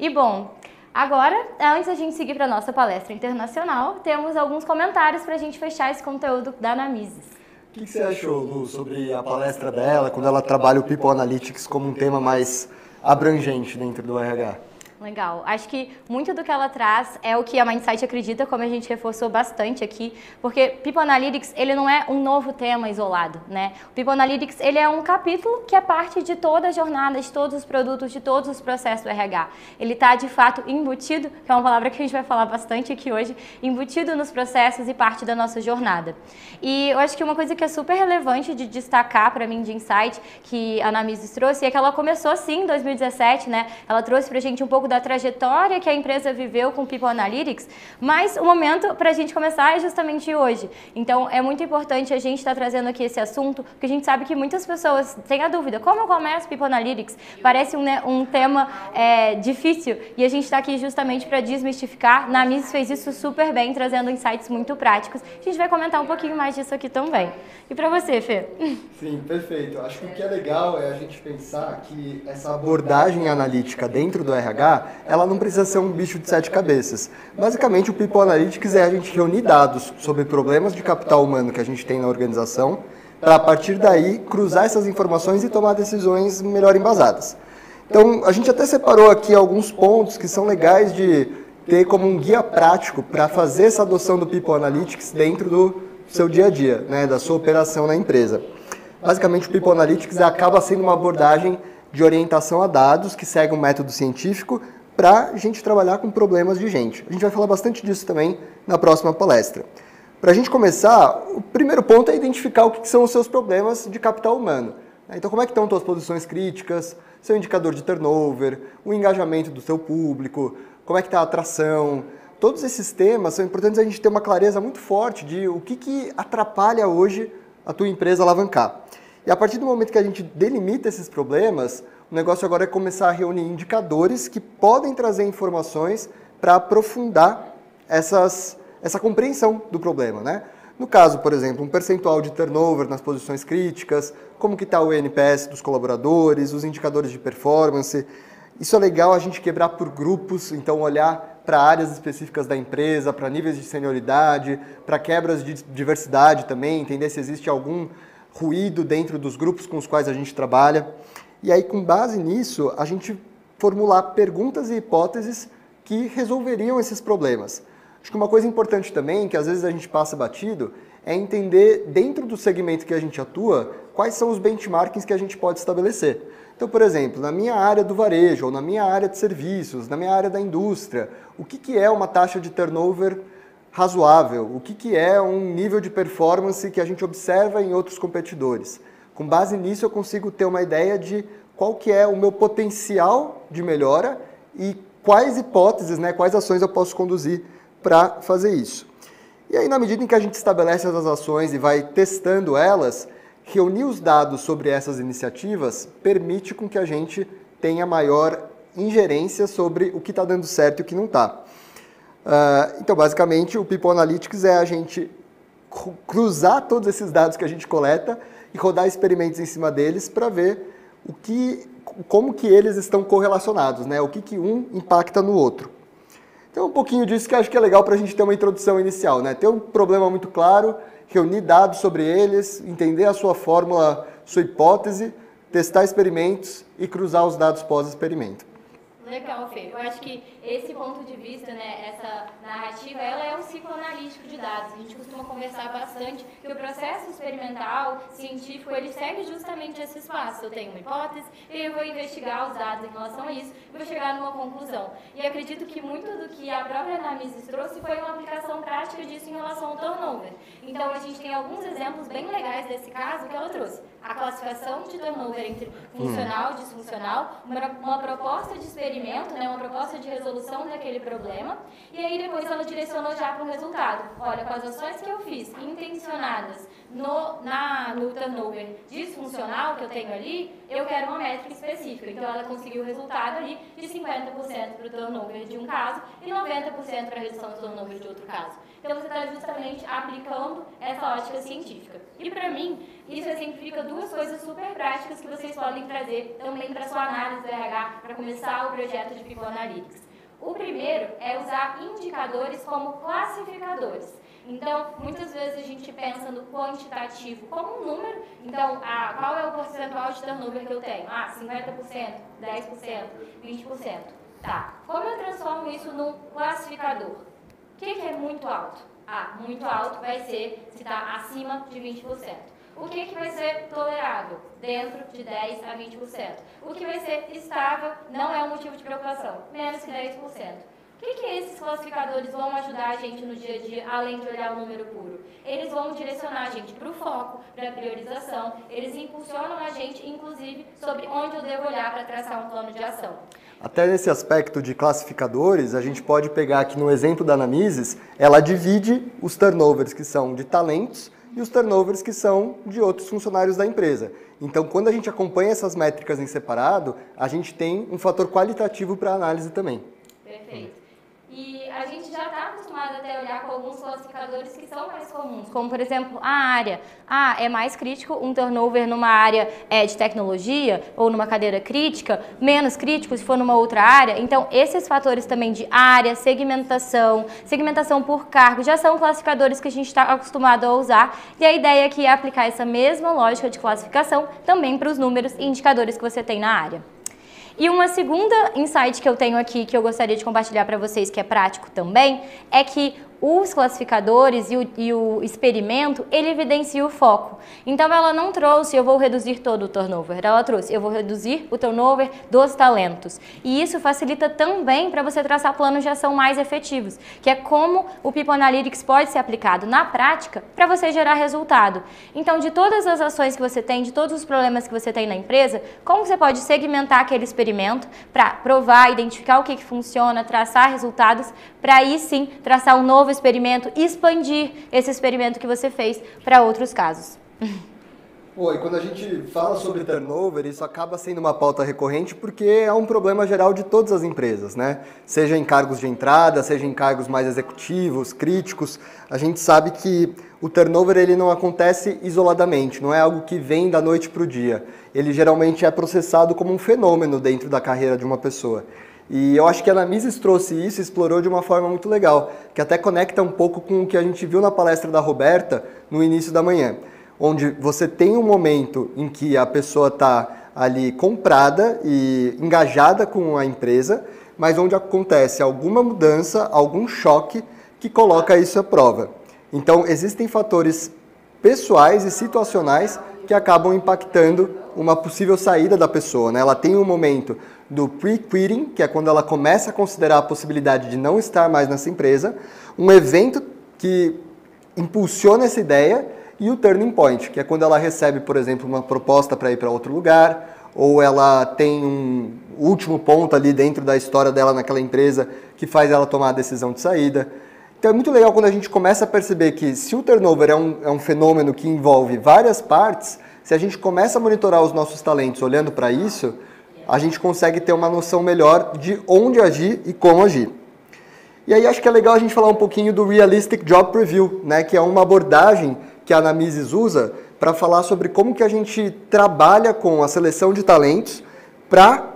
E bom, agora, antes da gente seguir para a nossa palestra internacional, temos alguns comentários para a gente fechar esse conteúdo da Anamises. O que você achou, Lu, sobre a palestra dela, quando ela trabalha o People Analytics como um tema mais abrangente dentro do RH? Legal. Acho que muito do que ela traz é o que a Mindsight acredita, como a gente reforçou bastante aqui, porque People Analytics, ele não é um novo tema isolado, né? O People Analytics, ele é um capítulo que é parte de toda a jornada, de todos os produtos, de todos os processos do RH. Ele está, de fato, embutido, que é uma palavra que a gente vai falar bastante aqui hoje, embutido nos processos e parte da nossa jornada. E eu acho que uma coisa que é super relevante de destacar para mim de insight, que a Anamises trouxe, é que ela começou, sim, em 2017, né? Ela trouxe para a gente um pouco da trajetória que a empresa viveu com People Analytics, mas o momento para a gente começar é justamente hoje. Então, é muito importante a gente estar trazendo aqui esse assunto, porque a gente sabe que muitas pessoas têm a dúvida, como eu começo People Analytics? Parece um tema difícil, e a gente está aqui justamente para desmistificar. Na Anamises fez isso super bem, trazendo insights muito práticos. A gente vai comentar um pouquinho mais disso aqui também. E para você, Fê? Sim, perfeito. Acho que o que é legal é a gente pensar que essa abordagem analítica dentro do RH, ela não precisa ser um bicho de 7 cabeças. Basicamente, o People Analytics é a gente reunir dados sobre problemas de capital humano que a gente tem na organização, para a partir daí cruzar essas informações e tomar decisões melhor embasadas. Então, a gente até separou aqui alguns pontos que são legais de ter como um guia prático para fazer essa adoção do People Analytics dentro do seu dia a dia, né, da sua operação na empresa. Basicamente, o People Analytics acaba sendo uma abordagem de orientação a dados que segue um método científico para a gente trabalhar com problemas de gente. A gente vai falar bastante disso também na próxima palestra. Para a gente começar, o primeiro ponto é identificar o que são os seus problemas de capital humano. Então, como é que estão suas posições críticas, seu indicador de turnover, o engajamento do seu público, como é que está a atração. Todos esses temas são importantes a gente ter uma clareza muito forte de o que atrapalha hoje a tua empresa alavancar. E a partir do momento que a gente delimita esses problemas, o negócio agora é começar a reunir indicadores que podem trazer informações para aprofundar essa compreensão do problema, né? No caso, por exemplo, um percentual de turnover nas posições críticas, como que está o NPS dos colaboradores, os indicadores de performance. Isso é legal a gente quebrar por grupos, então olhar para áreas específicas da empresa, para níveis de senioridade, para quebras de diversidade também, entender se existe algum ruído dentro dos grupos com os quais a gente trabalha. E aí, com base nisso, a gente formular perguntas e hipóteses que resolveriam esses problemas. Acho que uma coisa importante também, que às vezes a gente passa batido, é entender dentro do segmento que a gente atua, quais são os benchmarkings que a gente pode estabelecer. Então, por exemplo, na minha área do varejo, ou na minha área de serviços, na minha área da indústria, o que é uma taxa de turnover razoável? O que é um nível de performance que a gente observa em outros competidores? Com base nisso, eu consigo ter uma ideia de qual que é o meu potencial de melhora e quais hipóteses, né, quais ações eu posso conduzir para fazer isso. E aí, na medida em que a gente estabelece essas ações e vai testando elas, reunir os dados sobre essas iniciativas permite com que a gente tenha maior ingerência sobre o que está dando certo e o que não está. Então, basicamente, o People Analytics é a gente cruzar todos esses dados que a gente coleta e rodar experimentos em cima deles para ver como que eles estão correlacionados, né? O que um impacta no outro. Então, um pouquinho disso que eu acho que é legal para a gente ter uma introdução inicial, né? Ter um problema muito claro, reunir dados sobre eles, entender a sua fórmula, sua hipótese, testar experimentos e cruzar os dados pós-experimento. Legal, Fê. Eu acho que esse ponto de vista, né, essa narrativa, ela é um ciclo analítico de dados. A gente costuma conversar bastante que o processo experimental, científico, ele segue justamente esse espaço. Eu tenho uma hipótese e eu vou investigar os dados em relação a isso e vou chegar numa conclusão. E acredito que muito do que a própria Anamises trouxe foi uma aplicação prática disso em relação ao turnover. Então, a gente tem alguns exemplos bem legais desse caso que ela trouxe. A classificação de turnover entre funcional e disfuncional, uma proposta de experimento, né, uma proposta de resolução daquele problema, e aí depois ela direcionou já para o resultado. Olha, com as ações que eu fiz, intencionadas no turnover disfuncional que eu tenho ali, eu quero uma métrica específica. Então ela conseguiu o resultado ali de 50% para o turnover de um caso e 90% para a redução do turnover de outro caso. Então você está justamente aplicando essa ótica científica. E para mim, isso exemplifica duas coisas super práticas ferramentas que vocês podem trazer também para sua análise do RH, para começar o projeto de People Analytics. O primeiro é usar indicadores como classificadores. Então, muitas vezes a gente pensa no quantitativo como um número. Então, qual é o percentual de turnover que eu tenho? 50%, 10%, 20%. Tá. Como eu transformo isso num classificador? O que é muito alto? Muito alto vai ser se está acima de 20%. O que vai ser tolerável? Dentro de 10% a 20%. O que vai ser estável não é um motivo de preocupação, menos que 10%. O que esses classificadores vão ajudar a gente no dia a dia, além de olhar o número puro? Eles vão direcionar a gente para o foco, para a priorização, eles impulsionam a gente, inclusive, sobre onde eu devo olhar para traçar um plano de ação. Até nesse aspecto de classificadores, a gente pode pegar aqui no exemplo da Anamises, ela divide os turnovers que são de talentos e os turnovers que são de outros funcionários da empresa. Então, quando a gente acompanha essas métricas em separado, a gente tem um fator qualitativo para a análise também. Perfeito. E a gente já está acostumado até a olhar com alguns classificadores que são mais comuns, como por exemplo a área. É mais crítico um turnover numa área de tecnologia ou numa cadeira crítica, menos crítico se for numa outra área. Então esses fatores também de área, segmentação por cargo, já são classificadores que a gente está acostumado a usar. E a ideia aqui é aplicar essa mesma lógica de classificação também para os números e indicadores que você tem na área. E uma segunda insight que eu tenho aqui, que eu gostaria de compartilhar para vocês, que é prático também, é que os classificadores e o experimento, ele evidencia o foco. Então, ela não trouxe, eu vou reduzir todo o turnover. Ela trouxe, eu vou reduzir o turnover dos talentos. E isso facilita também para você traçar planos de ação mais efetivos, que é como o People Analytics pode ser aplicado na prática para você gerar resultado. Então, de todas as ações que você tem, de todos os problemas que você tem na empresa, como você pode segmentar aquele experimento para provar, identificar o que funciona, traçar resultados, para aí sim traçar um novo experimento e expandir esse experimento que você fez para outros casos. E quando a gente fala sobre turnover, isso acaba sendo uma pauta recorrente porque é um problema geral de todas as empresas, né? Seja em cargos de entrada, seja em cargos mais executivos, críticos, a gente sabe que o turnover ele não acontece isoladamente, não é algo que vem da noite para o dia. Ele geralmente é processado como um fenômeno dentro da carreira de uma pessoa. E eu acho que a Anamises trouxe isso e explorou de uma forma muito legal, que até conecta um pouco com o que a gente viu na palestra da Roberta no início da manhã, onde você tem um momento em que a pessoa está ali comprada e engajada com a empresa, mas onde acontece alguma mudança, algum choque que coloca isso à prova. Então, existem fatores pessoais e situacionais que acabam impactando uma possível saída da pessoa, né? Ela tem um momento do pre-quitting, que é quando ela começa a considerar a possibilidade de não estar mais nessa empresa, um evento que impulsiona essa ideia e o turning point, que é quando ela recebe, por exemplo, uma proposta para ir para outro lugar, ou ela tem um último ponto ali dentro da história dela naquela empresa que faz ela tomar a decisão de saída. Então é muito legal quando a gente começa a perceber que se o turnover é um fenômeno que envolve várias partes, se a gente começa a monitorar os nossos talentos olhando para isso, a gente consegue ter uma noção melhor de onde agir e como agir. E aí acho que é legal a gente falar um pouquinho do Realistic Job Preview, né, que é uma abordagem que a Anamises usa para falar sobre como que a gente trabalha com a seleção de talentos para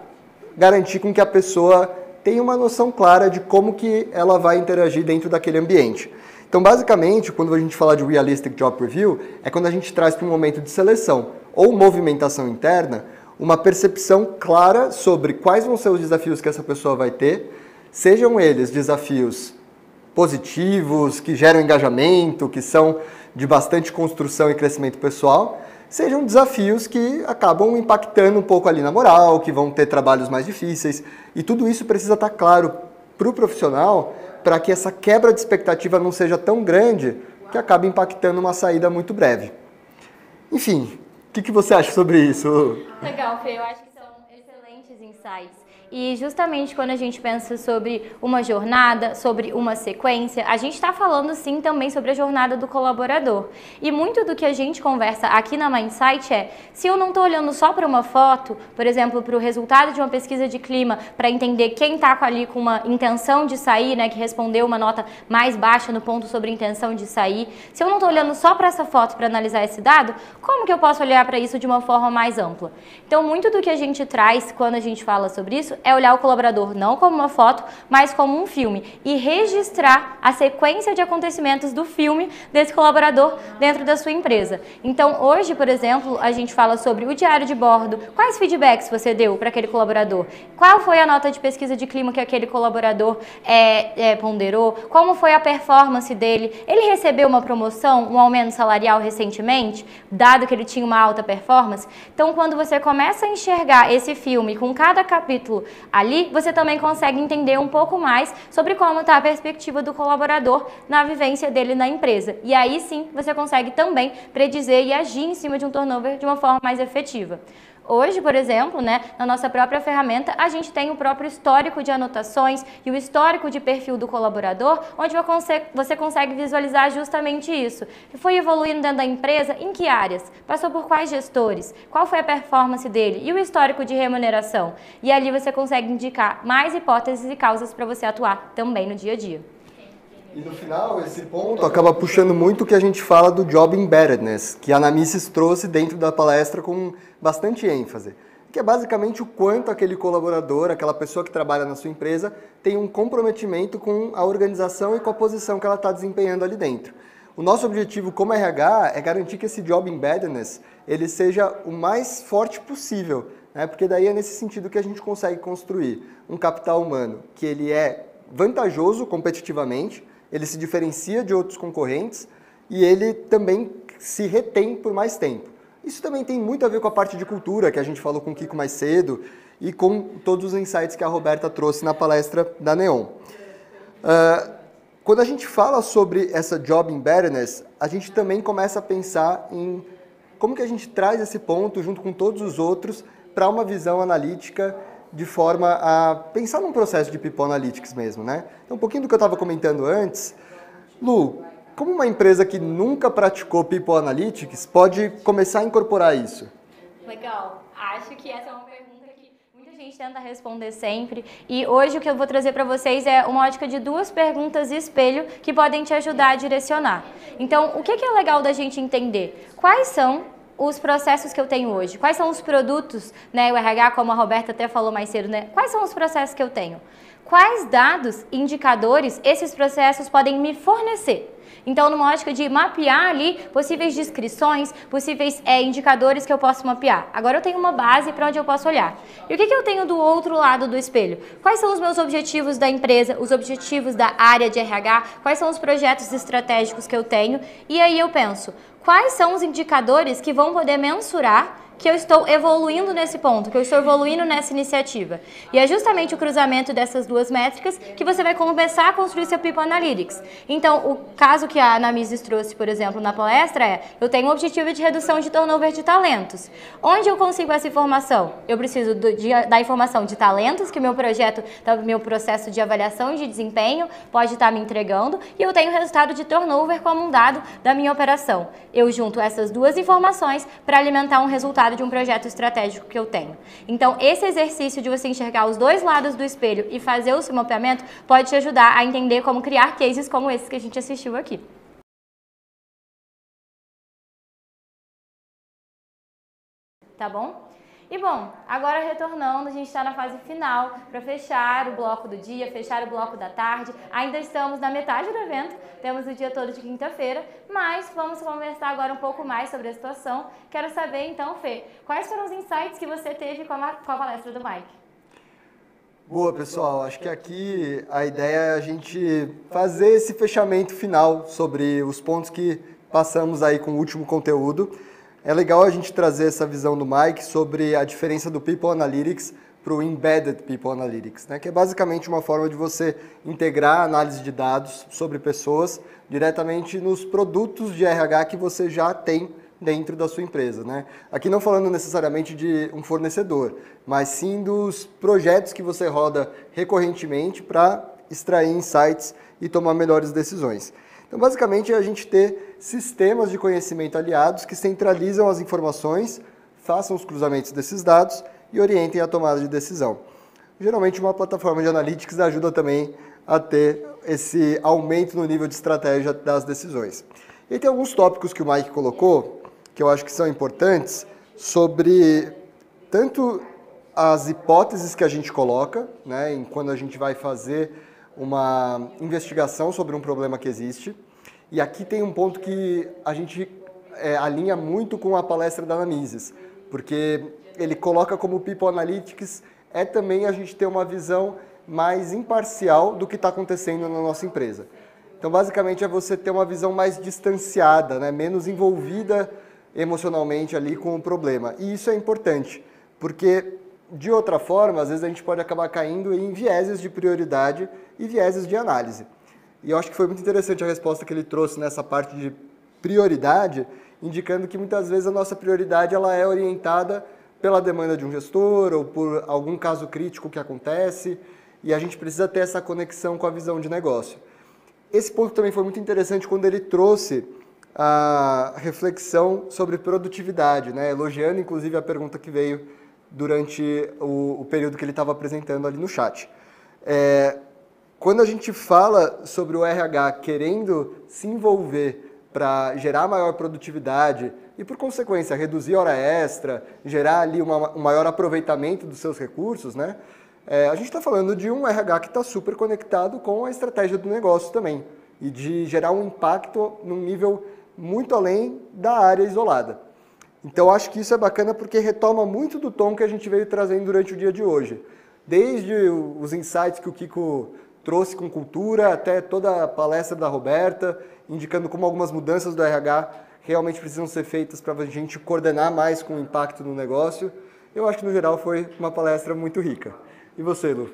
garantir com que a pessoa tenha uma noção clara de como que ela vai interagir dentro daquele ambiente. Então, basicamente, quando a gente fala de Realistic Job Preview, é quando a gente traz para um momento de seleção ou movimentação interna uma percepção clara sobre quais vão ser os desafios que essa pessoa vai ter, sejam eles desafios positivos, que geram engajamento, que são de bastante construção e crescimento pessoal, sejam desafios que acabam impactando um pouco ali na moral, que vão ter trabalhos mais difíceis, e tudo isso precisa estar claro para o profissional, para que essa quebra de expectativa não seja tão grande que acabe impactando uma saída muito breve. Enfim, o que você acha sobre isso? Legal, Fê, eu acho que são excelentes excelentes insights. E justamente quando a gente pensa sobre uma jornada, sobre uma sequência, a gente está falando sim também sobre a jornada do colaborador. E muito do que a gente conversa aqui na Mindsight é, se eu não estou olhando só para uma foto, por exemplo, para o resultado de uma pesquisa de clima, para entender quem está ali com uma intenção de sair, né, que respondeu uma nota mais baixa no ponto sobre intenção de sair, se eu não estou olhando só para essa foto para analisar esse dado, como que eu posso olhar para isso de uma forma mais ampla? Então, muito do que a gente traz quando a gente fala sobre isso é olhar o colaborador não como uma foto, mas como um filme e registrar a sequência de acontecimentos do filme desse colaborador dentro da sua empresa. Então, hoje, por exemplo, a gente fala sobre o diário de bordo, quais feedbacks você deu para aquele colaborador, qual foi a nota de pesquisa de clima que aquele colaborador ponderou, como foi a performance dele, ele recebeu uma promoção, um aumento salarial recentemente, dado que ele tinha uma alta performance. Então, quando você começa a enxergar esse filme com cada capítulo ali, você também consegue entender um pouco mais sobre como está a perspectiva do colaborador na vivência dele na empresa. E aí sim, você consegue também predizer e agir em cima de um turnover de uma forma mais efetiva. Hoje, por exemplo, né, na nossa própria ferramenta, a gente tem o próprio histórico de anotações e o histórico de perfil do colaborador, onde você consegue visualizar justamente isso. Foi evoluindo dentro da empresa, em que áreas? Passou por quais gestores? Qual foi a performance dele? E o histórico de remuneração? E ali você consegue indicar mais hipóteses e causas para você atuar também no dia a dia. E no final, esse ponto acaba puxando muito o que a gente fala do Job Embeddedness, que a Anamises trouxe dentro da palestra com bastante ênfase, que é basicamente o quanto aquele colaborador, aquela pessoa que trabalha na sua empresa, tem um comprometimento com a organização e com a posição que ela está desempenhando ali dentro. O nosso objetivo como RH é garantir que esse Job Embeddedness ele seja o mais forte possível, né? Porque daí é nesse sentido que a gente consegue construir um capital humano que ele é vantajoso competitivamente, ele se diferencia de outros concorrentes e ele também se retém por mais tempo. Isso também tem muito a ver com a parte de cultura, que a gente falou com o Kiko mais cedo, e com todos os insights que a Roberta trouxe na palestra da Neon. Quando a gente fala sobre essa Job Embeddedness, a gente também começa a pensar em como que a gente traz esse ponto, junto com todos os outros, para uma visão analítica de forma a pensar num processo de People Analytics mesmo, né? Então, um pouquinho do que eu estava comentando antes. Lu, como uma empresa que nunca praticou People Analytics pode começar a incorporar isso? Legal. Acho que essa é uma pergunta que muita gente tenta responder sempre. E hoje o que eu vou trazer para vocês é uma ótica de duas perguntas espelho que podem te ajudar a direcionar. Então, o que é legal da gente entender? Quais são os processos que eu tenho hoje? Quais são os produtos, né, o RH, como a Roberta até falou mais cedo, né? Quais são os processos que eu tenho? Quais dados, indicadores, esses processos podem me fornecer? Então, numa ótica de mapear ali possíveis descrições, possíveis indicadores que eu posso mapear. Agora eu tenho uma base para onde eu posso olhar. E o que eu tenho do outro lado do espelho? Quais são os meus objetivos da empresa, os objetivos da área de RH? Quais são os projetos estratégicos que eu tenho? E aí eu penso, quais são os indicadores que vão poder mensurar que eu estou evoluindo nesse ponto, que eu estou evoluindo nessa iniciativa. E é justamente o cruzamento dessas duas métricas que você vai começar a construir seu People Analytics. Então, o caso que a Anamises trouxe, por exemplo, na palestra é, eu tenho um objetivo de redução de turnover de talentos. Onde eu consigo essa informação? Eu preciso da informação de talentos que o meu projeto, meu processo de avaliação de desempenho pode estar me entregando, e eu tenho o resultado de turnover como um dado da minha operação. Eu junto essas duas informações para alimentar um resultado de um projeto estratégico que eu tenho. Então, esse exercício de você enxergar os dois lados do espelho e fazer o seu mapeamento pode te ajudar a entender como criar cases como esses que a gente assistiu aqui. Tá bom? E bom, agora retornando, a gente está na fase final para fechar o bloco do dia, fechar o bloco da tarde. Ainda estamos na metade do evento, temos o dia todo de quinta-feira, mas vamos conversar agora um pouco mais sobre a situação. Quero saber então, Fê, quais foram os insights que você teve com a palestra do Mike? Boa, pessoal. Acho que aqui a ideia é a gente fazer esse fechamento final sobre os pontos que passamos aí com o último conteúdo. É legal a gente trazer essa visão do Mike sobre a diferença do People Analytics para o Embedded People Analytics, né? Que é basicamente uma forma de você integrar a análise de dados sobre pessoas diretamente nos produtos de RH que você já tem dentro da sua empresa, né? Aqui não falando necessariamente de um fornecedor, mas sim dos projetos que você roda recorrentemente para extrair insights e tomar melhores decisões. Então, basicamente, é a gente ter sistemas de conhecimento aliados que centralizam as informações, façam os cruzamentos desses dados e orientem a tomada de decisão. Geralmente, uma plataforma de analytics ajuda também a ter esse aumento no nível de estratégia das decisões. E tem alguns tópicos que o Mike colocou, que eu acho que são importantes, sobre tanto as hipóteses que a gente coloca, né, quando a gente vai fazer uma investigação sobre um problema que existe. E aqui tem um ponto que a gente alinha muito com a palestra da Anamises, porque ele coloca como People Analytics também a gente ter uma visão mais imparcial do que está acontecendo na nossa empresa. Então, basicamente, é você ter uma visão mais distanciada, né, menos envolvida emocionalmente ali com o problema. E isso é importante, porque, de outra forma, às vezes a gente pode acabar caindo em vieses de prioridade e vieses de análise. E eu acho que foi muito interessante a resposta que ele trouxe nessa parte de prioridade, indicando que muitas vezes a nossa prioridade ela é orientada pela demanda de um gestor ou por algum caso crítico que acontece, e a gente precisa ter essa conexão com a visão de negócio. Esse ponto também foi muito interessante quando ele trouxe a reflexão sobre produtividade, né? Elogiando inclusive a pergunta que veio durante o período que ele estava apresentando ali no chat. Quando a gente fala sobre o RH querendo se envolver para gerar maior produtividade e, por consequência, reduzir hora extra, gerar ali um maior aproveitamento dos seus recursos, né? A gente está falando de um RH que está super conectado com a estratégia do negócio também e de gerar um impacto num nível muito além da área isolada. Então, acho que isso é bacana porque retoma muito do tom que a gente veio trazendo durante o dia de hoje. Desde os insights que o Kiko trouxe com cultura, até toda a palestra da Roberta, indicando como algumas mudanças do RH realmente precisam ser feitas para a gente coordenar mais com o impacto no negócio. Eu acho que, no geral, foi uma palestra muito rica. E você, Lu?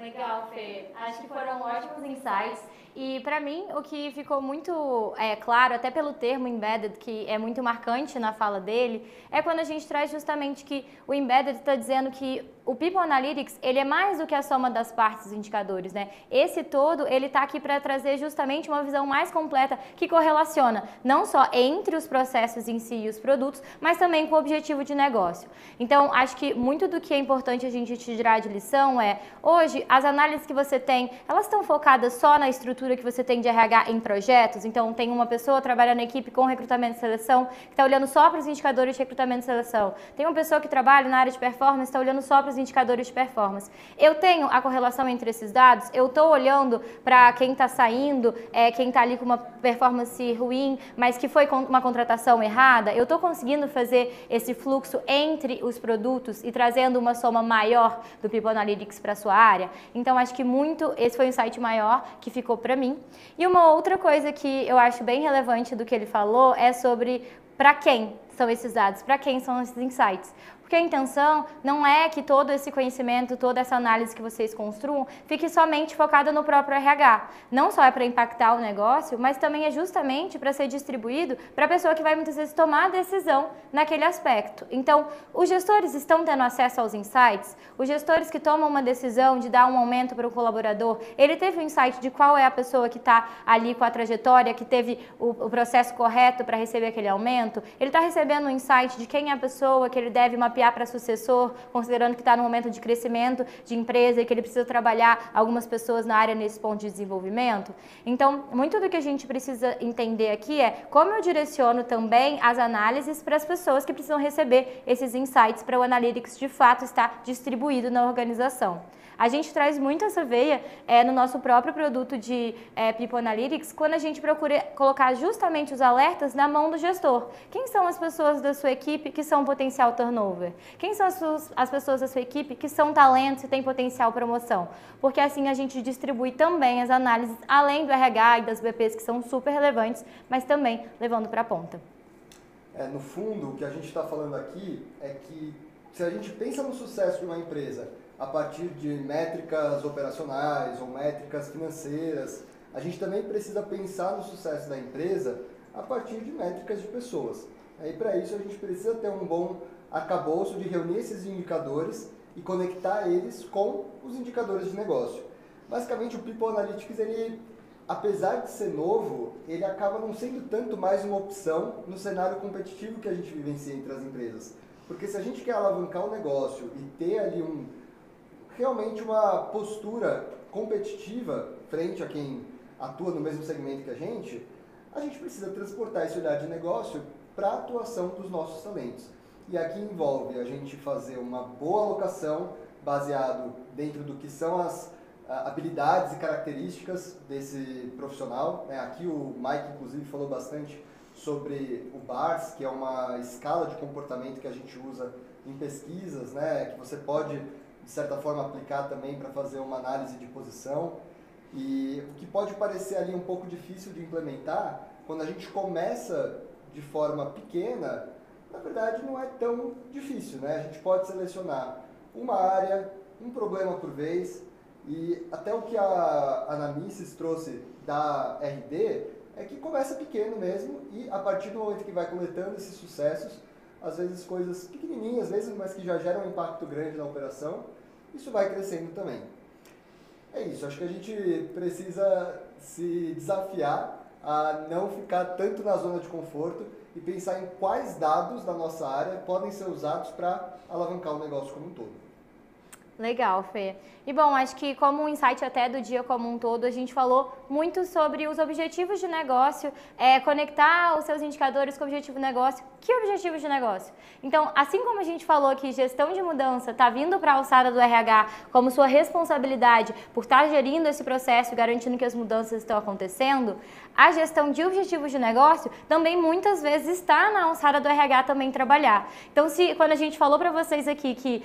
Legal, Fê. Acho que foram ótimos insights. E para mim, o que ficou muito claro, até pelo termo embedded, que é muito marcante na fala dele, é quando a gente traz justamente que o embedded está dizendo que o People Analytics, ele é mais do que a soma das partes dos indicadores, né? Esse todo, ele está aqui para trazer justamente uma visão mais completa que correlaciona não só entre os processos em si e os produtos, mas também com o objetivo de negócio. Então, acho que muito do que é importante a gente tirar de lição hoje, as análises que você tem, elas estão focadas só na estrutura que você tem de RH em projetos. Então, tem uma pessoa trabalhando na equipe com recrutamento e seleção, que está olhando só para os indicadores de recrutamento e seleção. Tem uma pessoa que trabalha na área de performance, está olhando só para os indicadores de performance. Eu tenho a correlação entre esses dados, eu estou olhando para quem está saindo, quem está ali com uma performance ruim, mas que foi uma contratação errada, eu estou conseguindo fazer esse fluxo entre os produtos e trazendo uma soma maior do People Analytics para a sua área. Então, acho que esse foi um insight maior que ficou para mim. E uma outra coisa que eu acho bem relevante do que ele falou é sobre para quem são esses dados, para quem são esses insights. Porque a intenção não é que todo esse conhecimento, toda essa análise que vocês construam fique somente focada no próprio RH. Não só é para impactar o negócio, mas também é justamente para ser distribuído para a pessoa que vai muitas vezes tomar a decisão naquele aspecto. Então, os gestores estão tendo acesso aos insights, os gestores que tomam uma decisão de dar um aumento para o colaborador, ele teve um insight de qual é a pessoa que está ali com a trajetória, que teve o processo correto para receber aquele aumento, ele está recebendo um insight de quem é a pessoa que ele deve mapear para sucessor, considerando que está no momento de crescimento de empresa e que ele precisa trabalhar algumas pessoas na área nesse ponto de desenvolvimento. Então, muito do que a gente precisa entender aqui é como eu direciono também as análises para as pessoas que precisam receber esses insights para o Analytics de fato estar distribuído na organização. A gente traz muito essa veia no nosso próprio produto de People Analytics, quando a gente procura colocar justamente os alertas na mão do gestor. Quem são as pessoas da sua equipe que são potencial turnover? Quem são as pessoas da sua equipe que são talentos e têm potencial promoção? Porque assim a gente distribui também as análises, além do RH e das BPs que são super relevantes, mas também levando para a ponta. No fundo, o que a gente está falando aqui é que se a gente pensa no sucesso de uma empresa a partir de métricas operacionais ou métricas financeiras, a gente também precisa pensar no sucesso da empresa a partir de métricas de pessoas. Aí para isso a gente precisa ter um bom arcabouço de reunir esses indicadores e conectar eles com os indicadores de negócio. Basicamente o People Analytics, ele, apesar de ser novo, ele acaba não sendo tanto mais uma opção no cenário competitivo que a gente vivencia entre as empresas. Porque se a gente quer alavancar o negócio e ter ali realmente uma postura competitiva frente a quem atua no mesmo segmento que a gente precisa transportar esse olhar de negócio para a atuação dos nossos talentos. E aqui envolve a gente fazer uma boa alocação baseado dentro do que são as habilidades e características desse profissional. Aqui o Mike, inclusive, falou bastante sobre o BARS, que é uma escala de comportamento que a gente usa em pesquisas, que você pode, de certa forma, aplicar também para fazer uma análise de posição. E o que pode parecer ali um pouco difícil de implementar, quando a gente começa de forma pequena, na verdade não é tão difícil, A gente pode selecionar uma área, um problema por vez, e até o que a Anamises trouxe da RD é que começa pequeno mesmo e a partir do momento que vai coletando esses sucessos, às vezes coisas pequenininhas mesmo, mas que já geram um impacto grande na operação, isso vai crescendo também. É isso, acho que a gente precisa se desafiar a não ficar tanto na zona de conforto e pensar em quais dados da nossa área podem ser usados para alavancar o negócio como um todo. Legal, Fê. E bom, acho que como um insight até do dia como um todo, a gente falou muito sobre os objetivos de negócio, conectar os seus indicadores com o objetivo de negócio. Que objetivos de negócio? Então, assim como a gente falou que gestão de mudança está vindo para a alçada do RH como sua responsabilidade por estar gerindo esse processo, garantindo que as mudanças estão acontecendo, a gestão de objetivos de negócio também muitas vezes está na alçada do RH também trabalhar. Então, quando a gente falou para vocês aqui que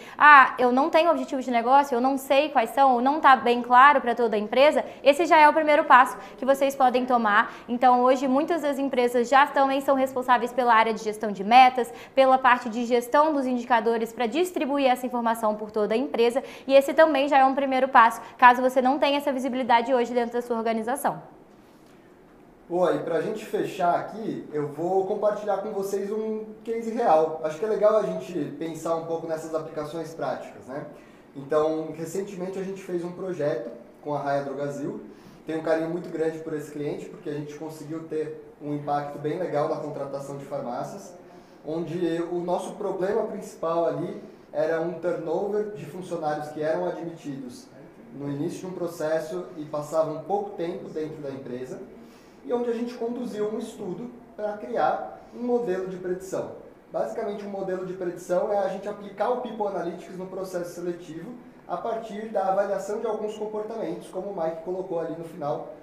eu não tenho objetivos de negócio, eu não sei quais são, ou não está bem claro para toda a empresa, esse já é o primeiro passo que vocês podem tomar. Então, hoje, muitas das empresas já também são responsáveis pela área de gestão de metas, pela parte de gestão dos indicadores para distribuir essa informação por toda a empresa, e esse também já é um primeiro passo, caso você não tenha essa visibilidade hoje dentro da sua organização. Boa, e para a gente fechar aqui, eu vou compartilhar com vocês um case real. Acho que é legal a gente pensar um pouco nessas aplicações práticas, Então, recentemente a gente fez um projeto com a Raia Drogasil. Tenho um carinho muito grande por esse cliente, porque a gente conseguiu ter um impacto bem legal na contratação de farmácias, onde o nosso problema principal ali era um turnover de funcionários que eram admitidos no início de um processo e passavam pouco tempo dentro da empresa, e onde a gente conduziu um estudo para criar um modelo de predição. Basicamente, um modelo de predição é a gente aplicar o People Analytics no processo seletivo a partir da avaliação de alguns comportamentos, como o Mike colocou ali no final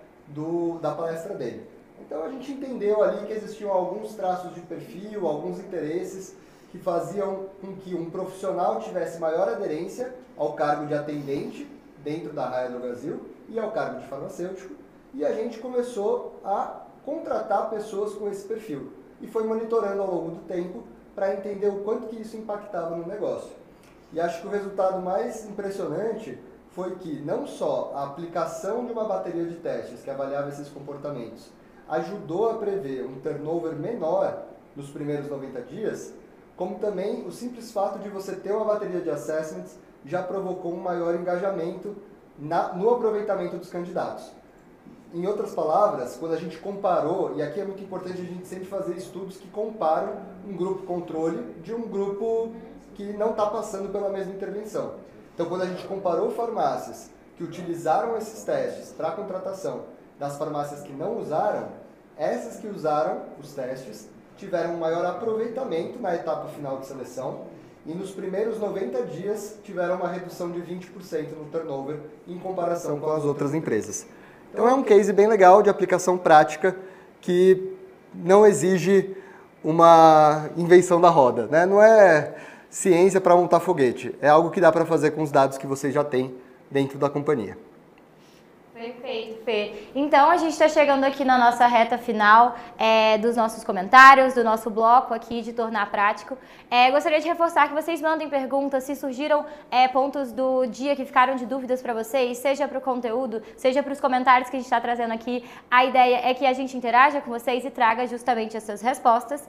da palestra dele. Então, a gente entendeu ali que existiam alguns traços de perfil, alguns interesses que faziam com que um profissional tivesse maior aderência ao cargo de atendente dentro da Raia Drogasil e ao cargo de farmacêutico, e a gente começou a contratar pessoas com esse perfil. E foi monitorando ao longo do tempo para entender o quanto que isso impactava no negócio. E acho que o resultado mais impressionante foi que não só a aplicação de uma bateria de testes que avaliava esses comportamentos ajudou a prever um turnover menor nos primeiros 90 dias, como também o simples fato de você ter uma bateria de assessments já provocou um maior engajamento no aproveitamento dos candidatos. Em outras palavras, quando a gente comparou, e aqui é muito importante a gente sempre fazer estudos que comparam um grupo controle de um grupo que não está passando pela mesma intervenção. Então, quando a gente comparou farmácias que utilizaram esses testes para a contratação das farmácias que não usaram, essas que usaram os testes tiveram um maior aproveitamento na etapa final de seleção e nos primeiros 90 dias tiveram uma redução de 20% no turnover em comparação com as outras empresas. Então é um case bem legal de aplicação prática que não exige uma invenção da roda, Não é ciência para montar foguete, é algo que dá para fazer com os dados que vocês já têm dentro da companhia. Perfeito, Fê. Então, a gente está chegando aqui na nossa reta final dos nossos comentários, do nosso bloco aqui de Tornar Prático. Gostaria de reforçar que vocês mandem perguntas, se surgiram pontos do dia que ficaram de dúvidas para vocês, seja para o conteúdo, seja para os comentários que a gente está trazendo aqui. A ideia é que a gente interaja com vocês e traga justamente essas respostas.